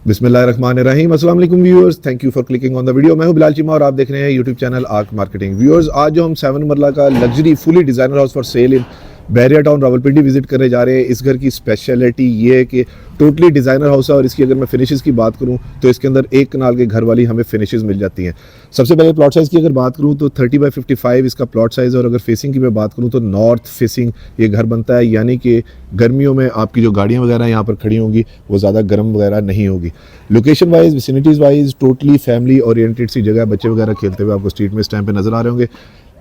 बिस्मिल्लाहिर्रहमानिर्रहीम। अस्सलाम वालेकुम viewers, thank you for clicking on the video. मैं हूं बिलाल चीमा और आप देख रहे हैं YouTube channel Arc marketing. Viewers, आज जो हम 7 मरला का luxury fully designer house for sale in Bahria Town Rawalpindi visit करने जा रहे हैं। इस घर की स्पेशलिटी ये है कि टोटली डिज़ाइनर हाउस है और इसकी अगर मैं फिनिशेस की बात करूं तो इसके अंदर 1 कनाल के घर वाली हमें फिनिशेस मिल जाती हैं। सबसे पहले प्लॉट साइज़ की अगर बात करूं तो 30x55 इसका प्लॉट साइज़ है और अगर फेसिंग की मैं बात करूं तो नॉर्थ फेसिंग ये घर बनता है, यानी कि गर्मियों में आपकी जो गाड़ियाँ वगैरह यहाँ पर खड़ी होंगी वो ज़्यादा गर्म वगैरह नहीं होगी। Location wise, vicinities wise totally family oriented सी जगह, बच्चे वगैरह खेलते हुए आपको स्ट्रीट में इस टाइम पे नज़र आ रहे होंगे।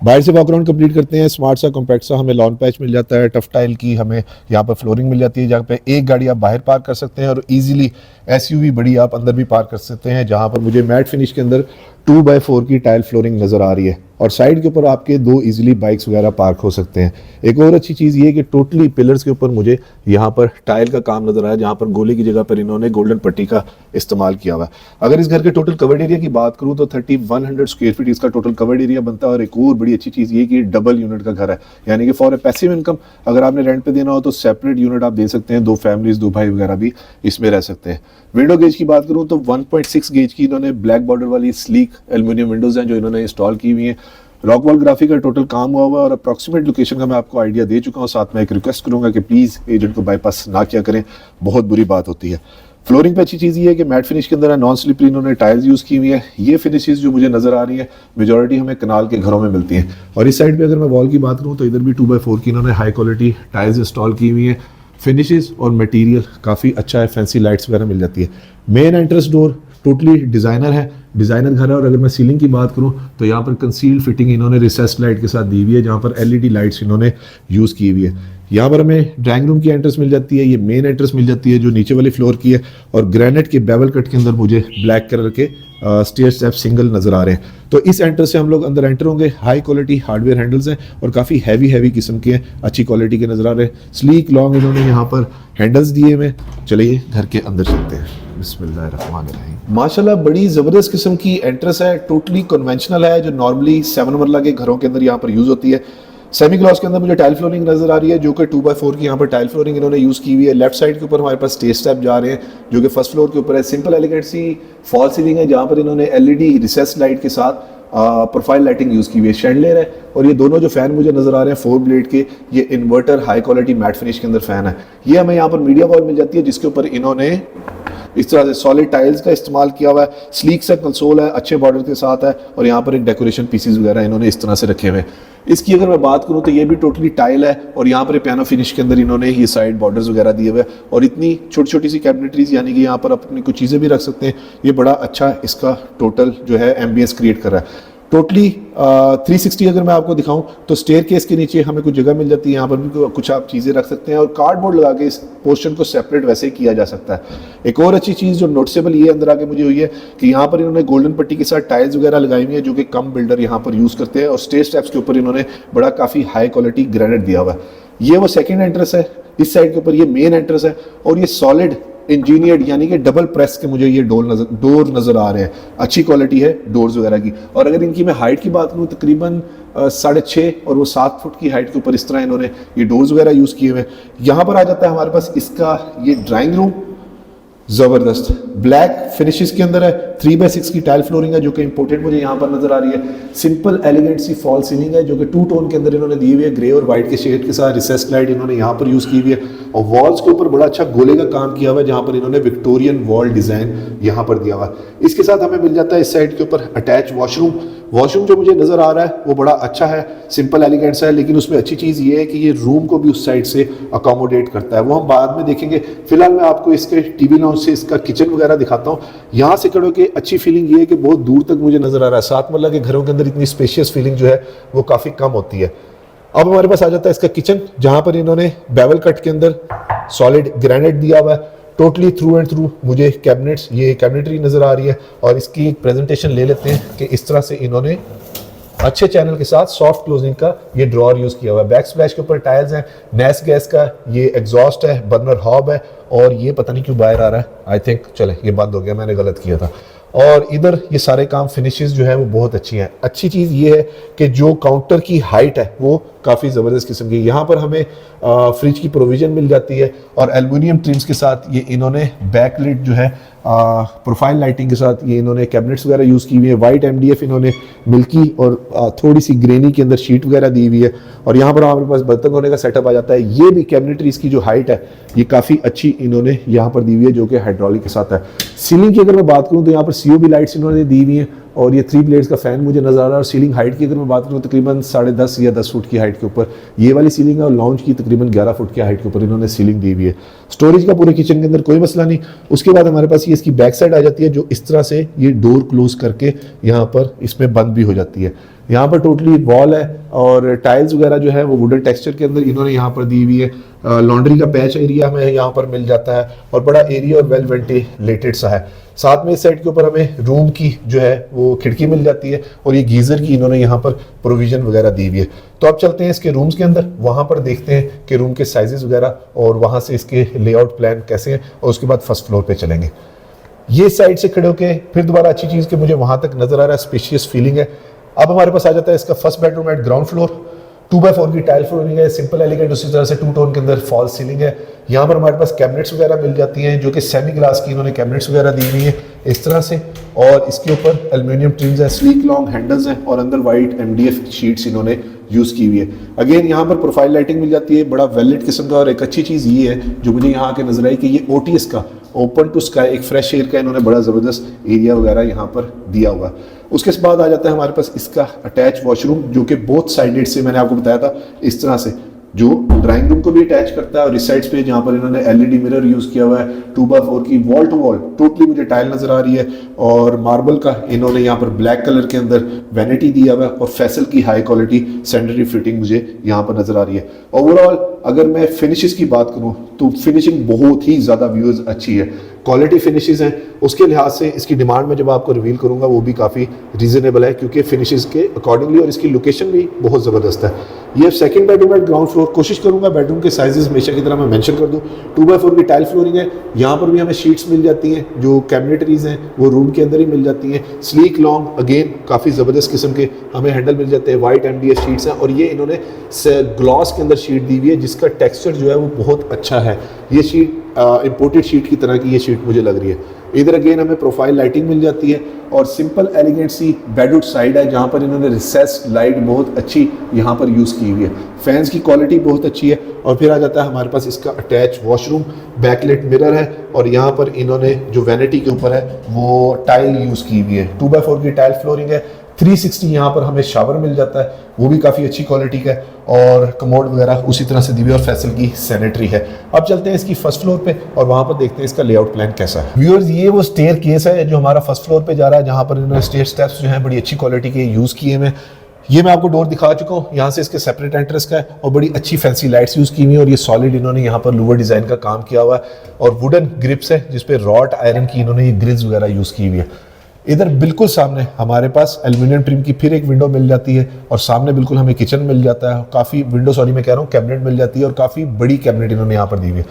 बाहर से वॉकराउंड कंप्लीट करते हैं। स्मार्ट सा कॉम्पैक्ट सा हमें लॉन पैच मिल जाता है, टफ टाइल की हमें यहाँ पर फ्लोरिंग मिल जाती है, जहाँ पे एक गाड़ी आप बाहर पार्क कर सकते हैं और इजीली एसयूवी बड़ी आप अंदर भी पार्क कर सकते हैं। जहाँ पर मुझे मैट फिनिश के अंदर 2x4 की टाइल फ्लोरिंग नज़र आ रही है और साइड के ऊपर आपके 2 इजीली बाइक्स वगैरह पार्क हो सकते हैं। एक और अच्छी चीज़ ये है कि टोटली पिलर्स के ऊपर मुझे यहाँ पर टाइल का काम नज़र आया, जहाँ पर गोले की जगह पर इन्होंने गोल्डन पट्टी का इस्तेमाल किया हुआ है। अगर इस घर के टोटल कवर्ड एरिया की बात करूँ तो 3100 स्क्वायर फीट इसका टोटल कवर्ड एरिया बनता है। और एक और बड़ी अच्छी चीज़ ये कि डबल यूनिट का घर है, यानी कि फॉर ए पैसिव इनकम अगर आपने रेंट पे देना हो तो सेपरेट यूनिट आप दे सकते हैं। 2 फैमिलीज, 2 भाई वगैरह भी इसमें रह सकते हैं। विंडो गेज की बात करूँ तो 1.6 गेज की इन्होंने ब्लैक बॉर्डर वाली स्लीक एल्यूमिनियम विंडोज हैं जो इन्होंने इंस्टॉल की हुई हैं। रॉक वॉल ग्राफिक का टोटल काम हुआ हुआ है और अप्रॉक्सीमेट लोकेशन का मैं आपको आइडिया दे चुका हूँ। साथ में एक रिक्वेस्ट करूंगा कि प्लीज़ एजेंट को बाईपास ना किया करें, बहुत बुरी बात होती है। फ्लोरिंग पे अच्छी चीज़ ये है कि मैट फिनिश के अंदर है, नॉन स्लिपरी इन्होंने टाइल्स यूज़ की हुई है। ये फिनिशेस जो मुझे नज़र आ रही है मेजॉरिटी हमें कनाल के घरों में मिलती हैं। और इस साइड पे अगर मैं वॉल की बात करूँ तो इधर भी 2x4 की इन्होंने हाई क्वालिटी टाइल्स इंस्टॉल की हुई है। फिनिशेस और मटेरियल काफ़ी अच्छा है, फैंसी लाइट्स वगैरह मिल जाती है। Main entrance door totally designer है, डिज़ाइनर घर है। और अगर मैं सीलिंग की बात करूं तो यहाँ पर कंसील्ड फिटिंग इन्होंने रिसेस्ड लाइट के साथ दी हुई है, जहाँ पर एलईडी लाइट्स इन्होंने यूज़ की हुई है। यहाँ पर हमें ड्राइंग रूम की एंट्रेंस मिल जाती है, ये मेन एंट्रेंस मिल जाती है जो नीचे वाली फ्लोर की है। और ग्रेनाइट के बेवल कट के अंदर मुझे ब्लैक कलर के स्टेयर स्टेप सिंगल नज़र आ रहे हैं। तो इस एंट्रेंस से हम लोग अंदर एंटर होंगे। हाई क्वालिटी हार्डवेयर हैंडल्स हैं और काफ़ी हैवी किस्म के हैं, अच्छी क्वालिटी के नज़र आ रहे हैं। स्लीक लॉन्ग इन्होंने यहाँ पर हैंडल्स दिए हुए। चलिए घर के अंदर चलते हैं। बिस्मिल्लाहिर्रहमानिर्रहीम। माशाल्लाह बड़ी ज़बरदस्त किस्म की एंट्रेंस है, टोटली कन्वेंशनल है जो नॉर्मली 7 मरला के घरों के अंदर यहाँ पर यूज़ होती है। सेमी ग्लॉस के अंदर मुझे टाइल फ्लोरिंग नजर आ रही है जो कि 2x4 की यहाँ पर टाइल फ्लोरिंग इन्होंने यूज़ की हुई है। लेफ्ट साइड के ऊपर हमारे पास स्टेज स्टेप जा रहे हैं जो कि फर्स्ट फ्लोर के ऊपर है। सिंपल एलिगेंट सी फॉल सीलिंग है जहाँ पर इन्होंने एलईडी रिसेस लाइट के साथ प्रोफाइल लाइटिंग यूज़ की हुई है। शैंडलियर है और ये दोनों जो फैन मुझे नजर आ रहे हैं 4 ब्लेड के, ये inverter high quality matte finish के अंदर फैन है। ये हमें यहाँ पर मीडिया वॉल मिल जाती है जिसके ऊपर इन्होंने इस तरह से सॉलिड टाइल्स का इस्तेमाल किया हुआ है। स्लीक सा कंसोल है, अच्छे बॉर्डर के साथ है और यहाँ पर एक डेकोरेशन पीसीज वगैरह इन्होंने इस तरह से रखे हुए हैं। इसकी अगर मैं बात करूँ तो ये भी टोटली टाइल है और यहाँ पर पियानो फिनिश के अंदर इन्होंने ये साइड बॉर्डर्स वगैरह दिए हुए हैं और इतनी छोटी छोटी सी कैबिनेटरीज, यानी कि यहाँ पर अपनी कुछ चीज़ें भी रख सकते हैं। ये बड़ा अच्छा इसका टोटल जो है एम्बियंस क्रिएट कर रहा है। टोटली 360 अगर मैं आपको दिखाऊं तो स्टेयर केस के नीचे हमें कुछ जगह मिल जाती है, यहाँ पर भी कुछ आप चीज़ें रख सकते हैं और कार्डबोर्ड लगा के इस पोर्शन को सेपरेट वैसे ही किया जा सकता है। एक और अच्छी चीज़ जो नोटिसेबल ये अंदर आके मुझे हुई है कि यहाँ पर इन्होंने गोल्डन पट्टी के साथ टाइल्स वगैरह लगाई हुई है जो कि कम बिल्डर यहाँ पर यूज़ करते हैं और स्टेयर स्टेप्स के ऊपर इन्होंने बड़ा काफ़ी हाई क्वालिटी ग्रेनाइट दिया हुआ है। ये वो सेकेंड एंट्रेंस है, इस साइड के ऊपर ये मेन एंट्रेंस है और ये सॉलिड इंजीनियर्ड यानी कि डबल प्रेस के मुझे ये डोर नजर आ रहे हैं। अच्छी क्वालिटी है डोर्स वगैरह की। और अगर इनकी मैं हाइट की बात करूँ तकरीबन 6.5 और वो 7 फुट की हाइट के ऊपर इस तरह इन्होंने ये डोर्स वगैरह यूज़ किए हुए हैं। यहाँ पर आ जाता है हमारे पास इसका ये ड्राइंग रूम, ज़बरदस्त ब्लैक फिनिशेस के अंदर है। 3x6 की टाइल फ्लोरिंग है जो कि इंपोर्टेड मुझे यहाँ पर नजर आ रही है। सिंपल एलिगेंट सी फॉल सीलिंग है जो कि 2 टोन के अंदर इन्होंने दी हुई है, ग्रे और व्हाइट के शेड के साथ। रिसेस्ड लाइट इन्होंने यहाँ पर यूज़ की हुई है और वॉल्स के ऊपर बड़ा अच्छा गोले का काम किया हुआ है जहाँ पर इन्होंने विक्टोरियन वॉल डिज़ाइन यहाँ पर दिया हुआ है। इसके साथ हमें मिल जाता है इस साइड के ऊपर अटैच वॉशरूम। वॉशरूम जो मुझे नज़र आ रहा है वो बड़ा अच्छा है, सिंपल एलिगेंट सा है, लेकिन उसमें अच्छी चीज़ ये है कि ये रूम को भी उस साइड से अकोमोडेट करता है, वो हम बाद में देखेंगे। फिलहाल मैं आपको इसके टीवी लाउंज से इसका किचन वगैरह दिखाता हूँ। यहाँ से खड़े के अच्छी फीलिंग ये है कि बहुत दूर तक मुझे नज़र आ रहा है। 7 मरला के घरों के अंदर इतनी स्पेशियस फीलिंग जो है वो काफ़ी कम होती है। अब हमारे पास आ जाता है इसका किचन जहाँ पर इन्होंने बेवल कट के अंदर सॉलिड ग्रेनाइट दिया हुआ है। टोटली थ्रू एंड थ्रू मुझे कैबिनेट्स, ये कैबिनेटरी नज़र आ रही है और इसकी एक प्रेजेंटेशन ले लेते हैं कि इस तरह से इन्होंने अच्छे चैनल के साथ सॉफ्ट क्लोजिंग का ये ड्रॉअर यूज़ किया हुआ है। बैक स्प्लैश के ऊपर टाइल्स हैं, नेस गैस का ये एग्जॉस्ट है, बर्नर हॉब है और ये पता नहीं क्यों बाहर आ रहा है। आई थिंक चले ये बंद हो गया, मैंने गलत किया था। और इधर ये सारे काम फिनिशेस जो है वो बहुत अच्छी हैं। अच्छी चीज़ ये है कि जो काउंटर की हाइट है वो काफ़ी ज़बरदस्त किस्म की। यहाँ पर हमें फ्रिज की प्रोविज़न मिल जाती है और एल्युमिनियम ट्रिम्स के साथ ये इन्होंने बैक लिड जो है प्रोफाइल लाइटिंग के साथ ये इन्होंने कैबिनेट्स वगैरह यूज़ की हुई है। वाइट MDF इन्होंने मिल्की और थोड़ी सी ग्रेनी के अंदर शीट वगैरह दी हुई है। और यहाँ पर हमारे पास बर्तन धोने का सेटअप आ जाता है। ये भी कैबिनेटरी इसकी जो हाइट है ये काफ़ी अच्छी इन्होंने यहाँ पर दी हुई है, जो कि हाइड्रोलिक के साथ है। सीलिंग की अगर मैं बात करूँ तो यहाँ पर COB लाइट्स इन्होंने दी हुई हैं और ये 3 ब्लेड्स का फैन मुझे नजर आ रहा है। और सीलिंग हाइट की अगर मैं बात करूँ तकरीबन 10.5 या 10 फुट की हाइट के ऊपर ये वाली सीलिंग है और लाउंज की तकरीबन 11 फुट की हाइट के ऊपर इन्होंने सीलिंग दी हुई है। स्टोरेज का पूरे किचन के अंदर कोई मसला नहीं। उसके बाद हमारे पास ये इसकी बैक साइड आ जाती है, जो इस तरह से ये डोर क्लोज करके यहाँ पर इसमें बंद भी हो जाती है। यहाँ पर टोटली वॉल है और टाइल्स वगैरह जो है वो वुडन टेक्सचर के अंदर इन्होंने यहाँ पर दी हुई है। लॉन्ड्री का पैच एरिया हमें यहाँ पर मिल जाता है और बड़ा एरिया और वेल वेंटिलेटेड सा है। साथ में इस साइड के ऊपर हमें रूम की जो है वो खिड़की मिल जाती है और ये गीजर की इन्होंने यहाँ पर प्रोविजन वगैरह दी हुई है। तो अब चलते हैं इसके रूम्स के अंदर, वहाँ पर देखते हैं कि रूम के साइजेस वगैरह और वहाँ से इसके लेआउट प्लान कैसे हैं और उसके बाद फर्स्ट फ्लोर पे चलेंगे। ये साइड से खड़े होके फिर दोबारा अच्छी चीज़ कि मुझे वहाँ तक नजर आ रहा है, स्पेशियस फीलिंग है। अब हमारे पास आ जाता है इसका first bedroom eight ground floor. 2x4 की टाइल फ्लोरिंग है, सिंपल एलिगेंट, उसी तरह से 2 टोन के अंदर फॉल सीलिंग है। यहाँ पर हमारे पास कैबिनेट्स वगैरह मिल जाती हैं जो कि सेमी ग्लास की इन्होंने कैबिनेट्स वगैरह दी हुई है इस तरह से। और इसके ऊपर एल्यूमिनियम ट्रिम्स है, स्लीक लॉन्ग हैंडल्स हैं और अंदर वाइट MDF शीट्स इन्होंने यूज़ की हुई है। अगेन यहाँ पर प्रोफाइल लाइटिंग मिल जाती है, बड़ा वेलेट किस्म का। और एक अच्छी चीज़ ये है जो मुझे यहाँ आके नजर आई कि ये OTS का ओपन टू स्काई एक फ्रेश एयर का इन्होंने बड़ा ज़बरदस्त एरिया वगैरह यहाँ पर दिया हुआ। उसके बाद आ जाता है हमारे पास इसका अटैच वॉशरूम, जो कि बोथ साइडेड से मैंने आपको बताया था इस तरह से, जो ड्राइंग रूम को भी अटैच करता है। और इस साइड पे जहाँ पर इन्होंने LED मिरर यूज़ किया हुआ है, 2x4 की वॉल टू वॉल टोटली मुझे टाइल नजर आ रही है। और मार्बल का इन्होंने यहाँ पर ब्लैक कलर के अंदर वैनिटी दिया हुआ है और फैसल की हाई क्वालिटी सैनिटरी फिटिंग मुझे यहाँ पर नजर आ रही है। ओवरऑल अगर मैं फिनिशेस की बात करूँ तो फिनिशिंग बहुत ही ज़्यादा व्यूअर्स अच्छी है, क्वालिटी फिनिशेस हैं। उसके लिहाज से इसकी डिमांड में जब आपको रिवील करूंगा वो भी काफ़ी रीजनेबल है, क्योंकि फिनिशेस के अकॉर्डिंगली, और इसकी लोकेशन भी बहुत ज़बरदस्त है। ये सेकंड बेडरूम है ग्राउंड फ्लोर। कोशिश करूंगा बेडरूम के साइजेस हमेशा की तरह मैं मेंशन कर दूं। 2x4 की टाइल फ्लोरिंग है। यहाँ पर भी हमें शीट्स मिल जाती हैं, जो कैबिनेटरीज हैं वो रूम के अंदर ही मिल जाती हैं। स्लीक लॉन्ग अगेन काफ़ी ज़बरदस्त किस्म के हमें हैंडल मिल जाते हैं। वाइट MDF शीट्स हैं और ये इन्होंने ग्लॉस के अंदर शीट दी हुई है जिसका टेक्सचर जो है वो बहुत अच्छा है। ये शीट इंपोर्टेड शीट की तरह की ये शीट मुझे लग रही है। इधर अगेन हमें प्रोफाइल लाइटिंग मिल जाती है और सिंपल एलिगेंट सी बेडवुड साइड है जहाँ पर इन्होंने रिसेस लाइट बहुत अच्छी यहाँ पर यूज़ की हुई है। फैंस की क्वालिटी बहुत अच्छी है। और फिर आ जाता है हमारे पास इसका अटैच वॉशरूम, बैकलेट मिरर है और यहाँ पर इन्होंने जो वैनिटी के ऊपर है वो टाइल यूज़ की हुई है। 2x4 की टाइल फ्लोरिंग है। 360 यहाँ पर हमें शावर मिल जाता है, वो भी काफ़ी अच्छी क्वालिटी का है। और कमोड वगैरह उसी तरह से दी हुई और फैसल की सैनिटरी है। अब चलते हैं इसकी फर्स्ट फ्लोर पे और वहाँ पर देखते हैं इसका लेआउट प्लान कैसा है। व्यूअर्स, ये वो स्टेयर केस है जो हमारा फर्स्ट फ्लोर पे जा रहा है, जहाँ पर इन्होंने स्टेयर स्टेप्स जो हैं बड़ी अच्छी क्वालिटी के यूज़ किए हैं। ये मैं आपको डोर दिखा चुका हूँ, यहाँ से इसके सेपरेट एंट्रेंस का है और बड़ी अच्छी फैंसी लाइट्स यूज़ की हुई है। और ये सॉलिड इन्होंने यहाँ पर लूवर डिज़ाइन का काम किया हुआ है और वुडन ग्रिप्स है जिसपे रॉट आयरन की इन्होंने ये ग्रिल्स वगैरह यूज़ की हुई है। इधर बिल्कुल सामने हमारे पास एल्यूमिनियम ट्रिम की फिर एक विंडो मिल जाती है और सामने बिल्कुल हमें किचन मिल जाता है। काफ़ी विंडो, सॉरी मैं कह रहा हूँ, कैबिनेट मिल जाती है और काफ़ी बड़ी कैबिनेट इन्होंने यहाँ पर दी हुई है।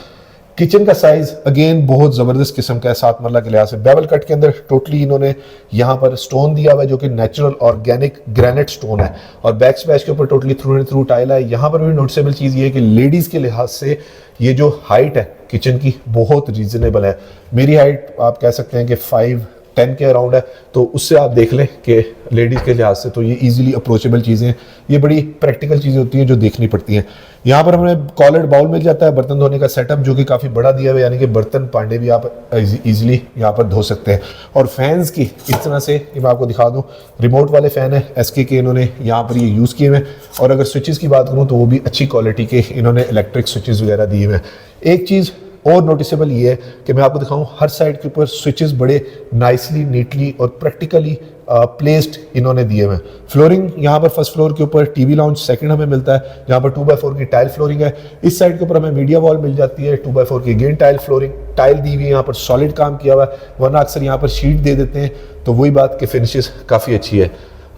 किचन का साइज अगेन बहुत ज़बरदस्त किस्म का है 7 मरला के लिहाज से। बेवल कट के अंदर टोटली इन्होंने यहाँ पर स्टोन दिया हुआ है जो कि नेचुरल ऑर्गेनिक ग्रेनाइट स्टोन है और बैक स्पैच के ऊपर totally through and through tile है। यहाँ पर भी नोटिसेबल चीज़ ये है कि लेडीज़ के लिहाज से ये जो हाइट है किचन की बहुत रीजनेबल है। मेरी हाइट आप कह सकते हैं कि 5'10" के अराउंड है, तो उससे आप देख लें कि लेडीज़ के लिहाज से तो ये इजीली अप्रोचेबल चीज़ें हैं। ये बड़ी प्रैक्टिकल चीज़ें होती हैं जो देखनी पड़ती हैं। यहाँ पर हमें कॉलर्ड बाउल मिल जाता है, बर्तन धोने का सेटअप जो कि काफ़ी बड़ा दिया हुआ है, यानी कि बर्तन पांडे भी आप इजीली यहाँ पर धो सकते हैं। और फैंस की इस तरह से मैं आपको दिखा दूँ, रिमोट वाले फ़ैन है SK के इन्होंने यहाँ पर ये यूज़ किए हुए हैं। और अगर स्विचेस की बात करूँ तो वो भी अच्छी क्वालिटी के इन्होंने इलेक्ट्रिक स्विचेस वगैरह दिए हुए हैं। एक चीज़ और नोटिसेबल ये है कि मैं आपको दिखाऊं, हर साइड के ऊपर स्विचेस बड़े नाइसली, नीटली और प्रैक्टिकली प्लेस्ड इन्होंने दिए हुए हैं। फ्लोरिंग यहाँ पर फर्स्ट फ्लोर के ऊपर टीवी लाउंज सेकंड हमें मिलता है, जहाँ पर 2x4 की टाइल फ्लोरिंग है। इस साइड के ऊपर हमें मीडिया वॉल मिल जाती है, 2x4 की अगेन टाइल फ्लोरिंग, टाइल दी हुई है, यहाँ पर सॉलिड काम किया हुआ है, वरना अक्सर यहाँ पर शीट दे देते हैं। तो वही बात कि फिनिशेस काफ़ी अच्छी है।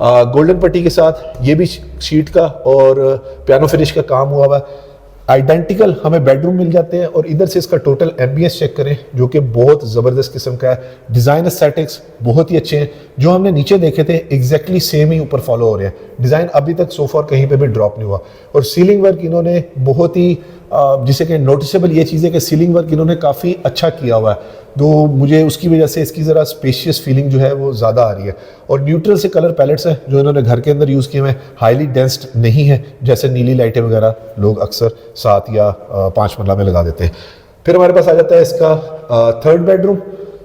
गोल्डन पट्टी के साथ ये भी शीट का और पियानो फिनिश का काम हुआ हुआ है। आइडेंटिकल हमें बेडरूम मिल जाते हैं और इधर से इसका टोटल एम्बियंस चेक करें जो कि बहुत ज़बरदस्त किस्म का है। डिज़ाइन एस्थेटिक्स बहुत ही अच्छे हैं, जो हमने नीचे देखे थे एग्जैक्टली सेम ही ऊपर फॉलो हो रहे हैं। डिज़ाइन अभी तक सो फार कहीं पे भी ड्रॉप नहीं हुआ। और सीलिंग वर्क इन्होंने बहुत ही जिसे कहें नोटिसेबल ये चीज़ है कि सीलिंग वर्क इन्होंने काफ़ी अच्छा किया हुआ है, तो मुझे उसकी वजह से इसकी ज़रा स्पेशियस फीलिंग जो है वो ज़्यादा आ रही है। और न्यूट्रल से कलर पैलेट्स हैं जो इन्होंने घर के अंदर यूज़ किए हुए हैं, हाईली डेंस्ड नहीं है जैसे नीली लाइटें वगैरह लोग अक्सर 7 या 5 मरला में लगा देते हैं। फिर हमारे पास आ जाता है इसका थर्ड बेडरूम।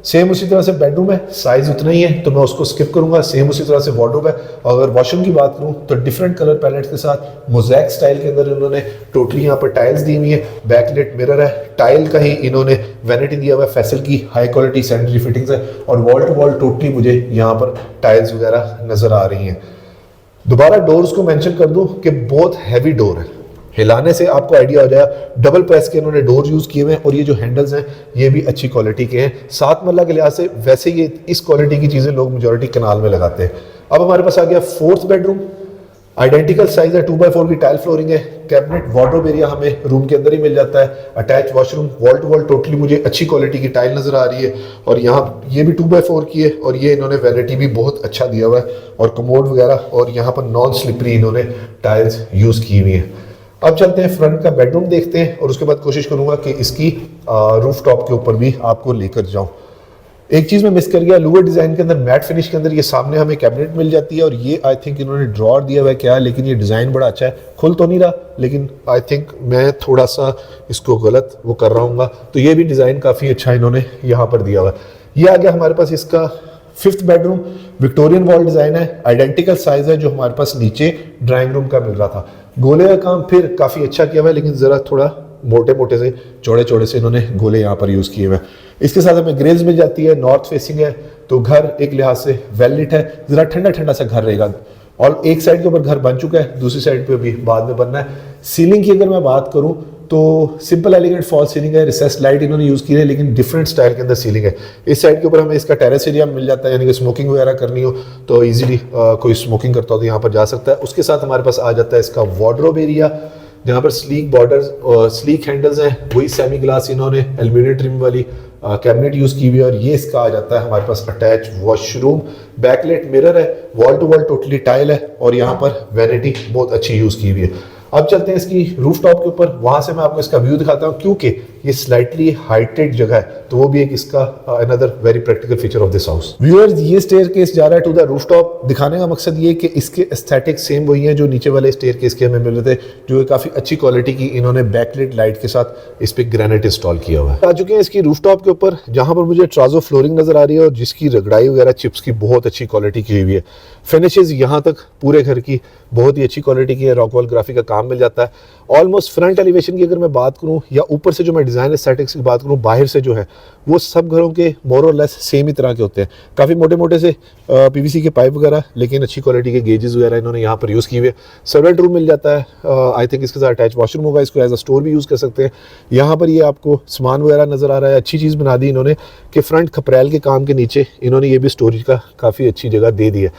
सेम उसी तरह से बेडरूम है, साइज उतना ही है तो मैं उसको स्किप करूंगा। सेम उसी तरह से वार्डरोब है। और अगर वॉशरूम की बात करूं तो डिफरेंट कलर पैलेट के साथ मोज़ैक स्टाइल के अंदर इन्होंने टोटली यहाँ पर टाइल्स दी हुई है, बैकलाइट मिरर है, टाइल का ही इन्होंने वैनिटी दिया हुआ है, फेसल की हाई क्वालिटी सैनिटरी फिटिंग्स है और वॉल टू वॉल टोटली मुझे यहाँ पर टाइल्स वगैरह नजर आ रही हैं। दोबारा डोर्स को मेंशन कर दूं कि बहुत हैवी डोर है, हिलाने से आपको आइडिया हो जाएगा। डबल प्रेस के इन्होंने डोर यूज किए हुए हैं और ये जो हैंडल्स हैं ये भी अच्छी क्वालिटी के हैं। 7 मरला के लिहाज से वैसे ये इस क्वालिटी की चीजें लोग मेजॉरिटी कनाल में लगाते हैं। अब हमारे पास आ गया फोर्थ बेडरूम। आइडेंटिकल साइज है, 2x4 की टाइल फ्लोरिंग है, कैबिनेट वार्डरोब एरिया हमें रूम के अंदर ही मिल जाता है, attach washroom, wall to wall totally मुझे अच्छी क्वालिटी की टाइल नजर आ रही है। और यहाँ ये भी 2x4 की है और ये इन्होंने वैनिटी भी बहुत अच्छा दिया हुआ है और कमोड वगैरह, और यहाँ पर नॉन स्लिपरी इन्होंने टाइल्स यूज की हुई है। अब चलते हैं फ्रंट का बेडरूम देखते हैं और उसके बाद कोशिश करूंगा कि इसकी रूफ टॉप के ऊपर भी आपको लेकर जाऊं। एक चीज मैं मिस कर गया, लूवर डिजाइन के अंदर मैट फिनिश के अंदर ये सामने हमें कैबिनेट मिल जाती है और ये आई थिंक इन्होंने ड्रॉर दिया हुआ है क्या है, लेकिन ये डिजाइन बड़ा अच्छा है। खुल तो नहीं रहा लेकिन आई थिंक मैं थोड़ा सा इसको गलत वो कर रहा हूँ, तो ये भी डिजाइन काफी अच्छा इन्होंने यहाँ पर दिया हुआ है। ये आ गया हमारे पास इसका fifth bedroom. Victorian wall design है, आइडेंटिकल साइज है जो हमारे पास नीचे ड्राइंग रूम का मिल रहा था। गोले का काम फिर काफी अच्छा किया हुआ है, लेकिन जरा थोड़ा मोटे मोटे से चौड़े चौड़े से इन्होंने गोले यहाँ पर यूज किए हुए हैं। इसके साथ हमें ग्रिल्स मिल जाती है, नॉर्थ फेसिंग है तो घर एक लिहाज से वेल लिट है, जरा ठंडा ठंडा सा घर रहेगा। और एक साइड के ऊपर घर बन चुका है, दूसरी साइड पे भी बाद में बनना है। सीलिंग की अगर मैं बात करूं तो सिंपल एलिगेंट फॉल सीलिंग है, रिसेस्ड लाइट इन्होंने यूज की है लेकिन डिफरेंट स्टाइल के अंदर सीलिंग है। इस साइड के ऊपर हमें इसका टेरेस एरिया मिल जाता है, यानी कि स्मोकिंग वगैरह करनी हो तो इजीली कोई स्मोकिंग करता हो तो यहाँ पर जा सकता है। उसके साथ हमारे पास आ जाता है इसका वार्डरोब एरिया जहाँ पर स्लीक बॉर्डर्स और स्लीक हैंडल्स हैं, वही सेमी ग्लास इन्होंने एल्यूमिनियम ट्रिम वाली कैबिनेट यूज की हुई है। और ये इसका आ जाता है हमारे पास अटैच वॉशरूम, बैकलाइट मिरर है, wall to wall totally tile है और यहाँ पर वैनिटी बहुत अच्छी यूज की हुई है। अब चलते हैं इसकी रूफ टॉप के ऊपर, वहां से मैं आपको इसका व्यू दिखाता हूँ क्योंकि ये स्लाइटली हाइटेड जगह है तो वो भी एक इसका another very practical feature of this house. Viewers, ये स्टेयरकेस जा रहा है टू द रूफ टॉप। दिखाने का मकसद ये कि इसके एस्थेटिक सेम वही हैं जो नीचे वाले स्टेयरकेस के हमें मिल रहे थे, जो काफी अच्छी क्वालिटी की इन्होंने बैकलाइट लाइट के साथ इस पे ग्रेनाइट इंस्टॉल किया हुआ है। आ चुके हैं इसकी रूफ टॉप के ऊपर जहां पर मुझे ट्राजो फ्लोरिंग नजर आ रही है और जिसकी रगड़ाई वगैरह चिप्स की बहुत अच्छी क्वालिटी की हुई है। फिनिशेज यहाँ तक पूरे घर की बहुत ही अच्छी क्वालिटी की है, रॉकवॉल ग्राफिक का काम मिल जाता है। ऑलमोस्ट फ्रंट एलिवेशन की अगर मैं बात करूं या ऊपर से जो मैं डिजाइन एस्थेटिक्स की बात करूं, बाहर से जो है वो सब घरों के मोर और लेस सेम ही तरह के होते हैं। काफ़ी मोटे मोटे से पीवीसी के पाइप वगैरह, लेकिन अच्छी क्वालिटी के गेजेस वगैरह इन्होंने यहाँ पर यूज़ किए हुए। सर्वेंट रूम मिल जाता है, आई थिंक इसके साथ अटैच वॉशरूम होगा, इसको एज अ स्टोर भी यूज़ कर सकते हैं। यहाँ पर ये आपको सामान वगैरह नज़र आ रहा है। अच्छी चीज़ बना दी इन्होंने कि फ्रंट खपरेल के काम के नीचे इन्होंने ये भी स्टोरेज का काफ़ी अच्छी जगह दे दी है।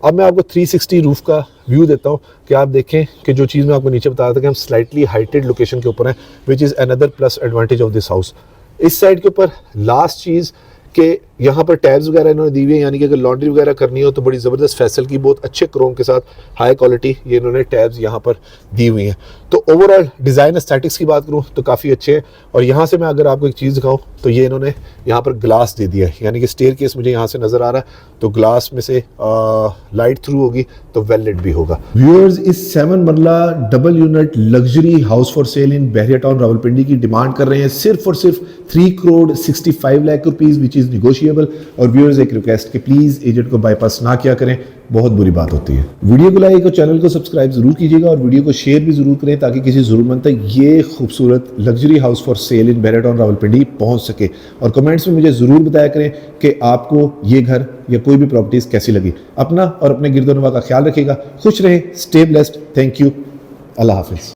अब मैं आपको 360 रूफ का व्यू देता हूँ कि आप देखें कि जो चीज़ मैं आपको नीचे बता रहा था कि हम स्लाइटली हाइटेड लोकेशन के ऊपर हैं, which is another plus advantage of this house. इस साइड के ऊपर लास्ट चीज़ कि यहाँ पर टैब्स वगैरह इन्होंने दी हुई है, यानी कि अगर लॉन्ड्री वगैरह करनी हो तो बड़ी ज़बरदस्त फैसल की बहुत अच्छे क्रोम के साथ हाई क्वालिटी ये इन्होंने टैब्स यहाँ पर दी हुई हैं। तो ओवरऑल डिज़ाइन एस्थेटिक्स की बात करूँ तो काफ़ी अच्छे हैं। और यहाँ से मैं अगर आपको एक चीज़ दिखाऊँ तो ये इन्होंने यहाँ पर ग्लास दे दिया है, यानी कि स्टेयरकेस मुझे यहाँ से नज़र आ रहा है तो ग्लास में से लाइट थ्रू होगी तो वेल लिट भी होगा। व्यूअर्स, इस 7 मरला double unit luxury house for sale in Bahria town Rawalpindi की डिमांड कर रहे हैं सिर्फ और सिर्फ 3,65 lakh rupees, which is negotiable. और व्यूअर्स, एक रिक्वेस्ट कि प्लीज़ एजेंट को बाईपास ना किया करें, बहुत बुरी बात होती है। वीडियो को लाइक और चैनल को सब्सक्राइब जरूर कीजिएगा और वीडियो को शेयर भी जरूर करें ताकि किसी ज़रूरतमंद तक ये खूबसूरत luxury house for sale in Bahria town Rawalpindi पहुंच सके। और कमेंट्स में मुझे ज़रूर बताया करें कि आपको ये घर या कोई भी प्रॉपर्टीज़ कैसी लगी। अपना और अपने गिरदोनवा का ख्याल रखिएगा, खुश रहें, स्टे ब्लेस्ड, थैंक यू, अल्लाह हाफिज़।